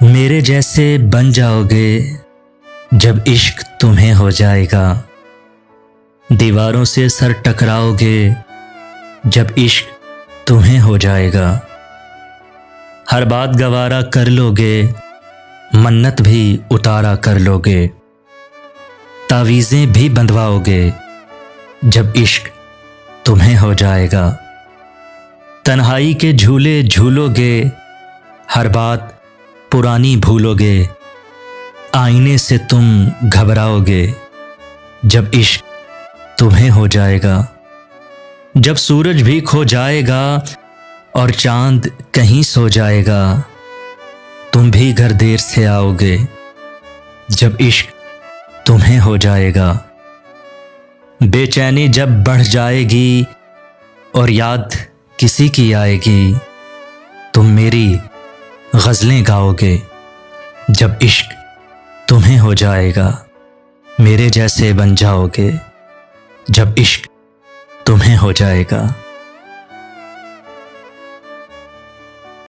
मेरे जैसे बन जाओगे जब इश्क तुम्हें हो जाएगा। दीवारों से सर टकराओगे जब इश्क तुम्हें हो जाएगा। हर बात गवारा कर लोगे, मन्नत भी उतारा कर लोगे। तावीज़ें भी बंधवाओगे जब इश्क तुम्हें हो जाएगा। तन्हाई के झूले झूलोगे, हर बात पुरानी भूलोगे। आईने से तुम घबराओगे जब इश्क तुम्हें हो जाएगा। जब सूरज भी खो जाएगा और चांद कहीं सो जाएगा, तुम भी घर देर से आओगे जब इश्क तुम्हें हो जाएगा। बेचैनी जब बढ़ जाएगी और याद किसी की आएगी, तुम मेरी गज़लें गाओगे जब इश्क तुम्हें हो जाएगा। मेरे जैसे बन जाओगे जब इश्क तुम्हें हो जाएगा।